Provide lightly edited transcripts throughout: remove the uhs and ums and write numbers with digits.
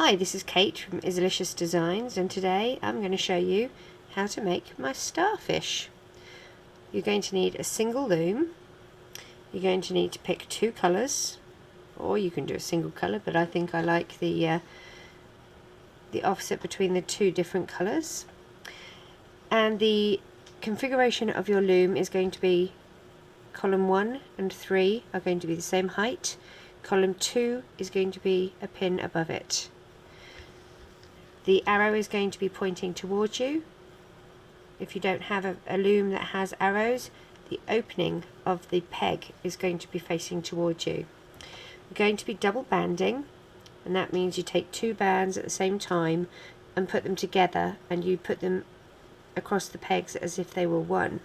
Hi, this is Kate from Izzalicious Designs, and today I'm going to show you how to make my starfish. You're going to need a single loom. You're going to need to pick two colours, or you can do a single colour, but I think I like the offset between the two different colours. And the configuration of your loom is going to be column 1 and 3 are going to be the same height. Column 2 is going to be a pin above it. The arrow is going to be pointing towards you. If you don't have a loom that has arrows, the opening of the peg is going to be facing towards you. We're going to be double banding, and that means you take two bands at the same time and put them together, and you put them across the pegs as if they were one.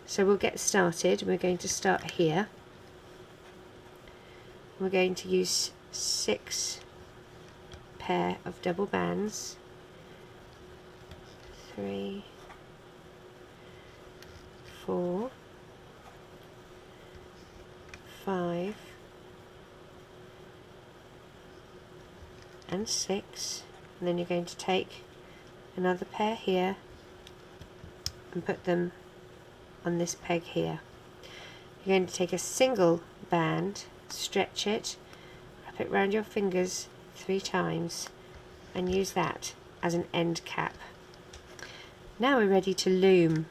So we'll get started. We're going to start here. We're going to use 6 pair of double bands. 3, 4, 5 and 6, and then you're going to take another pair here and put them on this peg here. You're going to take a single band, stretch it, wrap it around your fingers 3 times, and use that as an end cap. Now we're ready to loom.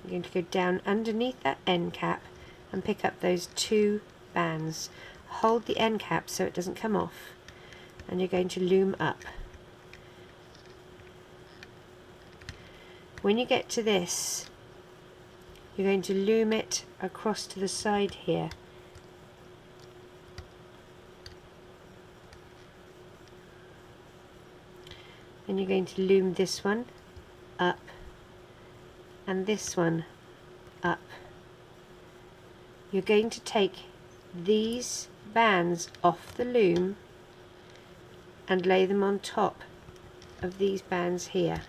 I'm going to go down underneath that end cap and pick up those 2 bands. Hold the end cap so it doesn't come off, and you're going to loom up. When you get to this, you're going to loom it across to the side here. And you're going to loom this one up and this one up. You're going to take these bands off the loom and lay them on top of these bands here.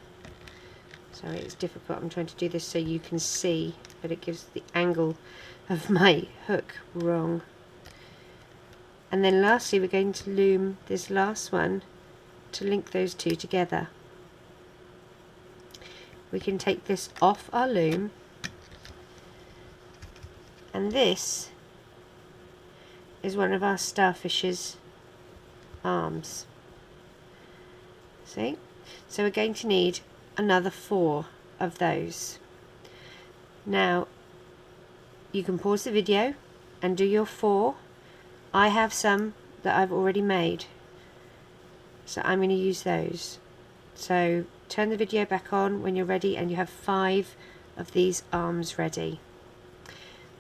Sorry, it's difficult. I'm trying to do this so you can see, but it gives the angle of my hook wrong. And then lastly, we're going to loom this last one to link those two together. We can take this off our loom, and this is one of our starfish's arms. See? So we're going to need another 4 of those. Now you can pause the video and do your 4. I have some that I've already made, so I'm going to use those. So turn the video back on when you're ready and you have 5 of these arms ready.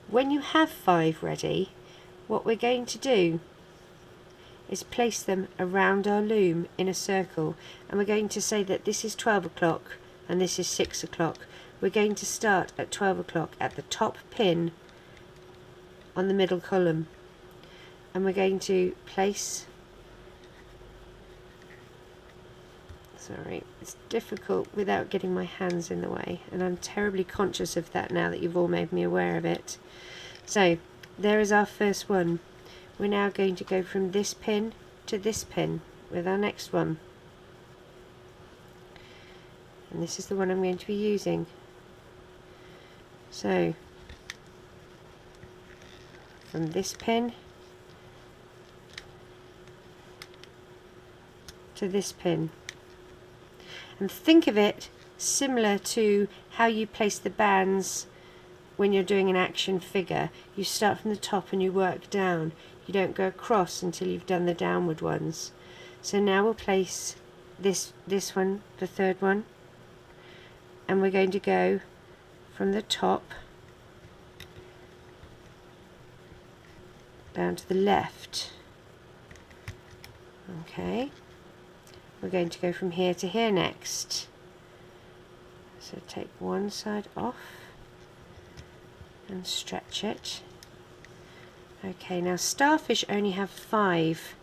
When you have 5 ready, what we're going to do is place them around our loom in a circle, and we're going to say that this is 12 o'clock and this is 6 o'clock. We're going to start at 12 o'clock at the top pin on the middle column, and we're going to place, sorry, it's difficult without getting my hands in the way, and I'm terribly conscious of that now that you've all made me aware of it. So there is our first one. We're now going to go from this pin to this pin with our next one, and this is the one I'm going to be using. So from this pin to this pin, and think of it similar to how you place the bands when you're doing an action figure. You start from the top and you work down. You don't go across until you've done the downward ones. So now we'll place this one, the third one, and we're going to go from the top down to the left. Okay. We're going to go from here to here next. So take one side off and stretch it. Okay, now starfish only have 5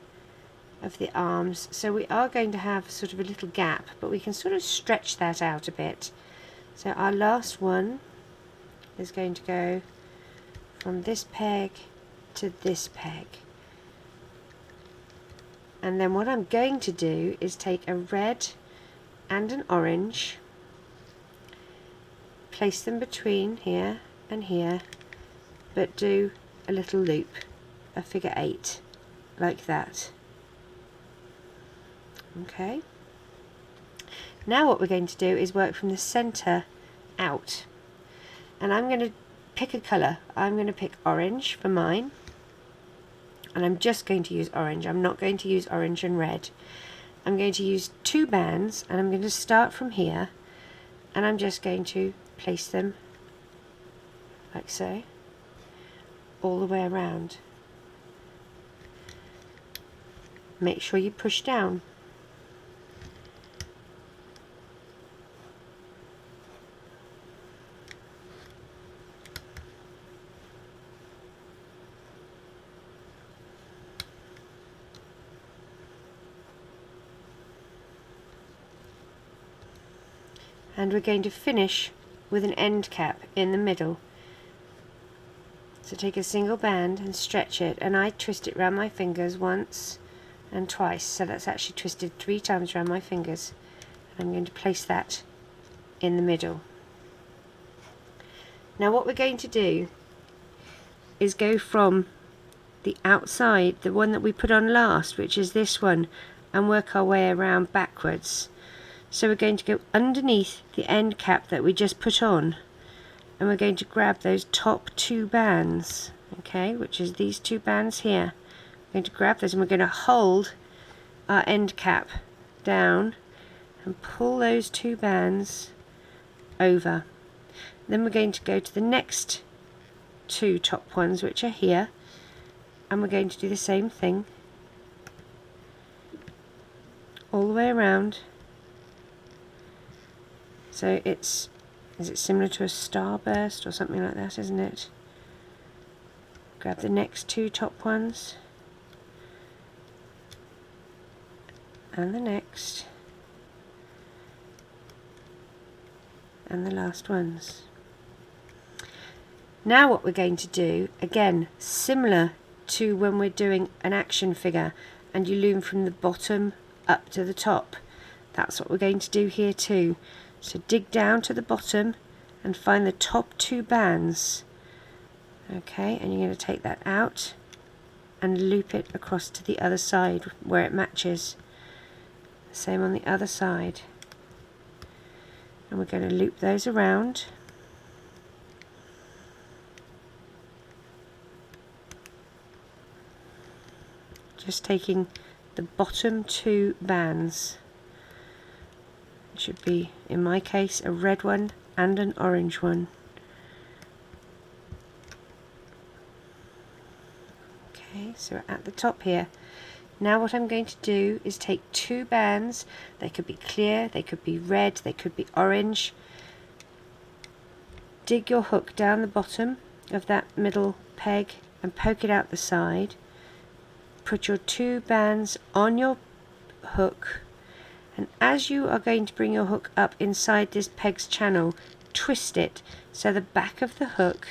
of the arms, so we are going to have sort of a little gap, but we can sort of stretch that out a bit. So our last one is going to go from this peg to this peg. And then what I'm going to do is take a red and an orange, place them between here and here, but do a little loop, a figure 8, like that. Okay. Now what we're going to do is work from the center out. And I'm going to pick a colour. I'm going to pick orange for mine. And I'm just going to use orange. I'm not going to use orange and red. I'm going to use 2 bands, and I'm going to start from here, and I'm just going to place them like so all the way around. Make sure you push down. And we're going to finish with an end cap in the middle. So take a single band and stretch it, and I twist it around my fingers once and twice, so that's actually twisted 3 times around my fingers. And I'm going to place that in the middle. Now what we're going to do is go from the outside, the one that we put on last, which is this one, and work our way around backwards. So we're going to go underneath the end cap that we just put on, and we're going to grab those top 2 bands, okay, which is these 2 bands here. We're going to grab those, and we're going to hold our end cap down and pull those 2 bands over. Then we're going to go to the next 2 top ones, which are here, and we're going to do the same thing all the way around. So is it similar to a starburst or something like that, isn't it? Grab the next 2 top ones, and the next, and the last ones. Now what we're going to do, again similar to when we're doing an action figure and you loom from the bottom up to the top, that's what we're going to do here too. So dig down to the bottom and find the top 2 bands, okay, and you're going to take that out and loop it across to the other side where it matches. Same on the other side, and we're going to loop those around. Just taking the bottom 2 bands. It should be, in my case, a red one and an orange one. Okay, so we're at the top here. Now what I'm going to do is take 2 bands. They could be clear, they could be red, they could be orange. Dig your hook down the bottom of that middle peg and poke it out the side. Put your 2 bands on your hook, and as you are going to bring your hook up inside this peg's channel, twist it so the back of the hook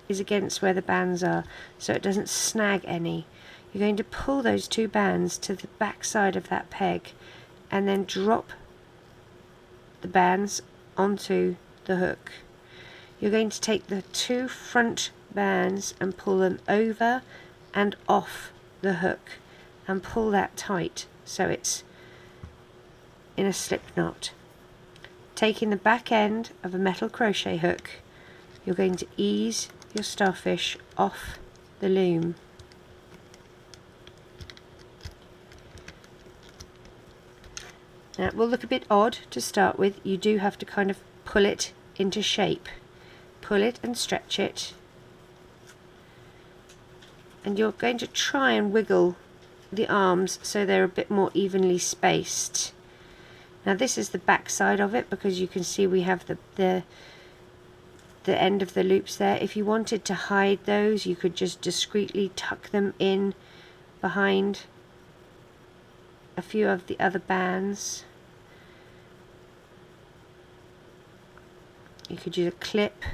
is against where the bands are, so it doesn't snag any. You're going to pull those 2 bands to the back side of that peg and then drop the bands onto the hook. You're going to take the 2 front bands and pull them over and off the hook and pull that tight so it's in a slip knot. Taking the back end of a metal crochet hook, you're going to ease your starfish off the loom. Now it will look a bit odd to start with. You do have to kind of pull it into shape. Pull it and stretch it, and you're going to try and wiggle the arms so they're a bit more evenly spaced. Now this is the back side of it, because you can see we have the end of the loops there. If you wanted to hide those, you could just discreetly tuck them in behind a few of the other bands. You could use a clip.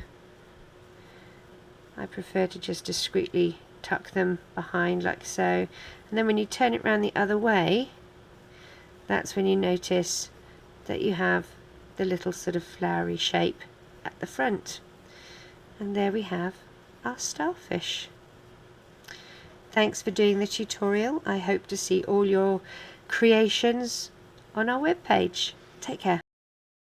I prefer to just discreetly tuck them behind like so, and then when you turn it around the other way, that's when you notice that you have the little sort of flowery shape at the front. And there we have our starfish. Thanks for doing the tutorial. I hope to see all your creations on our webpage. Take care.